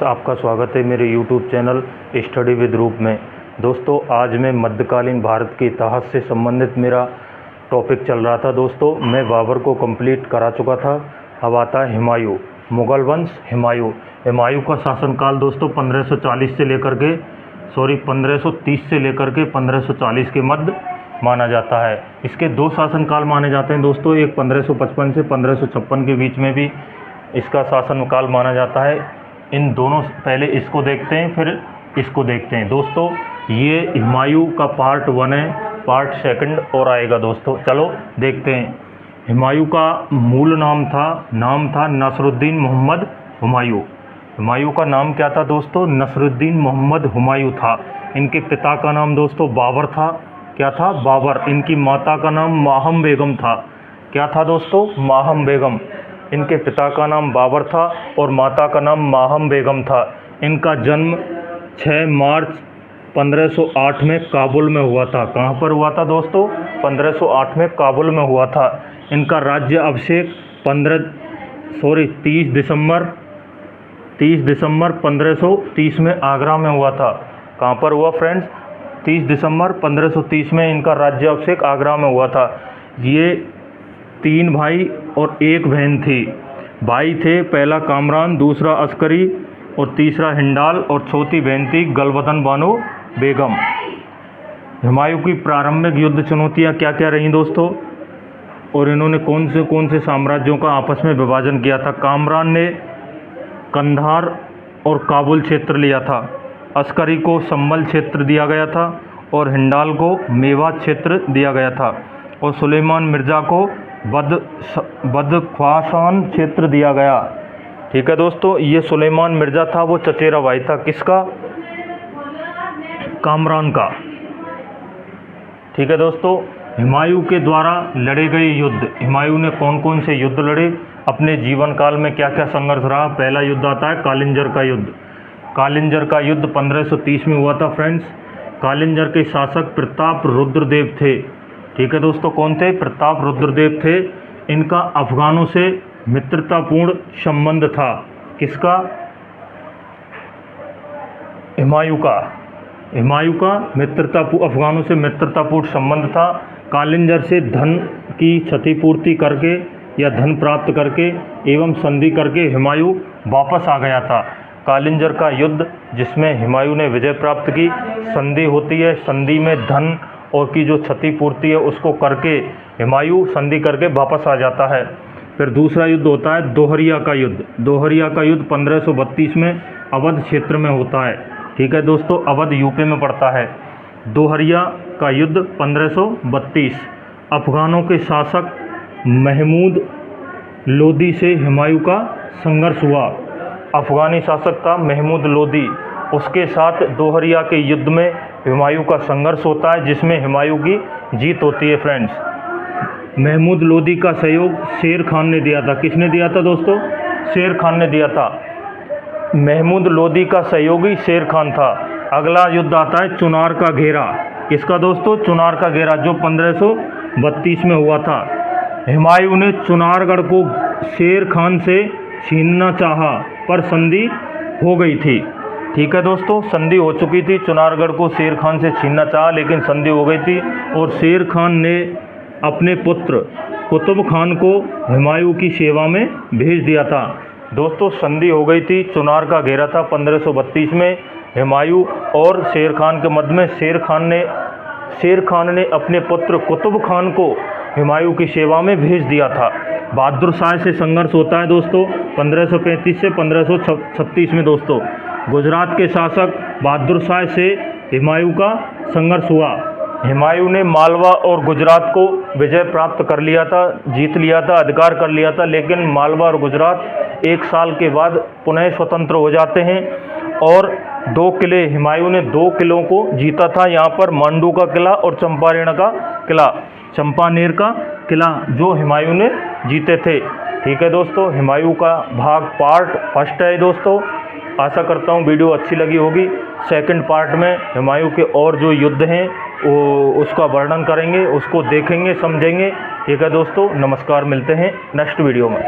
आपका स्वागत है मेरे YouTube चैनल स्टडी विद रूप में। दोस्तों, आज मैं मध्यकालीन भारत के इतिहास से संबंधित मेरा टॉपिक चल रहा था। दोस्तों, मैं बाबर को कंप्लीट करा चुका था। अब आता है हुमायूं, मुग़ल वंश हुमायूं का शासनकाल दोस्तों 1530 से लेकर के 1540 के मध्य माना जाता है। इसके दो शासनकाल माने जाते हैं दोस्तों, एक 1555 से 1556 के बीच में भी इसका शासनकाल माना जाता है। इन दोनों, पहले इसको देखते हैं फिर इसको देखते हैं। दोस्तों, ये हुमायूं का पार्ट 1 है, पार्ट 2 और आएगा दोस्तों। चलो देखते हैं। हुमायूं का मूल नाम था नसरुद्दीन मोहम्मद हुमायूं। हुमायूं का नाम क्या था दोस्तों? नसरुद्दीन मोहम्मद हुमायूं था। इनके पिता का नाम दोस्तों बाबर था। क्या था? बाबर। इनकी माता का नाम माहम बेगम था। क्या था दोस्तों? माहम बेगम। इनके पिता का नाम बाबर था और माता का नाम माहम बेगम था। इनका जन्म 6 मार्च 1508 में काबुल में हुआ था। कहाँ पर हुआ था दोस्तों? 1508 में काबुल में हुआ था। इनका राज्य अभिषेक 30 दिसंबर 1530 में आगरा में हुआ था। कहाँ पर हुआ फ्रेंड्स? 30 दिसंबर 1530 में इनका राज्य अभिषेक आगरा में हुआ था। ये 3 भाई और 1 बहन थी। भाई थे पहला कामरान, दूसरा अस्करी और तीसरा हिंडाल और चौथी बहन थी गलबदन बानो बेगम। हुमायूं की प्रारंभिक युद्ध चुनौतियाँ क्या क्या रहीं दोस्तों, और इन्होंने कौन से साम्राज्यों का आपस में विभाजन किया था? कामरान ने कंधार और काबुल क्षेत्र लिया था, अस्करी को संभल क्षेत्र दिया गया था और हिंडाल को मेवात क्षेत्र दिया गया था, और सुलेमान मिर्ज़ा को बदख्वासान क्षेत्र दिया गया। ठीक है दोस्तों, ये सुलेमान मिर्ज़ा था, वो चचेरा भाई था किसका? कामरान का। ठीक है दोस्तों, हुमायूं के द्वारा लड़े गए युद्ध। हुमायूं ने कौन से युद्ध लड़े? अपने जीवन काल में क्या क्या संघर्ष रहा? पहला युद्ध आता है कालिंजर का युद्ध। कालिंजर का युद्ध 1530 में हुआ था फ्रेंड्स। कालिंजर के शासक प्रताप रुद्रदेव थे। ठीक है दोस्तों, कौन थे? प्रताप रुद्रदेव थे। इनका अफगानों से मित्रतापूर्ण संबंध था। किसका? हुमायूं का अफगानों से मित्रतापूर्ण संबंध था। कालिंजर से धन की क्षतिपूर्ति करके या धन प्राप्त करके एवं संधि करके हुमायूं वापस आ गया था। कालिंजर का युद्ध जिसमें हुमायूं ने विजय प्राप्त की, संधि होती है, संधि में धन और की जो क्षतिपूर्ति है उसको करके हुमायूं संधि करके वापस आ जाता है। फिर दूसरा युद्ध होता है दोहरिया का युद्ध। दोहरिया का युद्ध 1532 में अवध क्षेत्र में होता है। ठीक है दोस्तों, अवध यूपी में पड़ता है। दोहरिया का युद्ध 1532। अफगानों के शासक महमूद लोदी से हुमायूं का संघर्ष हुआ। अफगानी शासक था महमूद लोदी, उसके साथ दोहरिया के युद्ध में हुमायूं का संघर्ष होता है जिसमें हुमायूं की जीत होती है फ्रेंड्स। महमूद लोदी का सहयोग शेर खान ने दिया था। किसने दिया था दोस्तों? शेर खान ने दिया था। महमूद लोदी का सहयोगी शेर खान था। अगला युद्ध आता है चुनार का घेरा। किसका दोस्तों? चुनार का घेरा, जो 1532 में हुआ था। हुमायूं ने चुनारगढ़ को शेर खान से छीनना चाहा पर संधि हो गई थी। ठीक है दोस्तों, संधि हो चुकी थी। चुनारगढ़ को शेर खान से छीनना चाहा लेकिन संधि हो गई थी और शेर खान ने अपने पुत्र कुतुब खान को हुमायूं की सेवा में भेज दिया था। दोस्तों, संधि हो गई थी, चुनार का घेरा था 1532 में हुमायूं और शेर खान के मध्य में। शेर खान ने अपने पुत्र कुतुब खान को हुमायूं की सेवा में भेज दिया था। बहादुर शाह से संघर्ष होता है दोस्तों 1535 से 1536 में। दोस्तों, गुजरात के शासक बहादुर शाह से हुमायूं का संघर्ष हुआ। हुमायूं ने मालवा और गुजरात को विजय प्राप्त कर लिया था, जीत लिया था, अधिकार कर लिया था, लेकिन मालवा और गुजरात 1 साल के बाद पुनः स्वतंत्र हो जाते हैं और 2 किले, हुमायूं ने 2 किलों को जीता था। यहाँ पर मांडू का किला और चंपानेर का किला जो हुमायूं ने जीते थे। ठीक है दोस्तों, हुमायूं का भाग पार्ट 1 है दोस्तों। आशा करता हूँ वीडियो अच्छी लगी होगी। सेकंड पार्ट में हुमायूं के और जो युद्ध हैं वो उसका वर्णन करेंगे, उसको देखेंगे, समझेंगे। ठीक है दोस्तों, नमस्कार, मिलते हैं नेक्स्ट वीडियो में।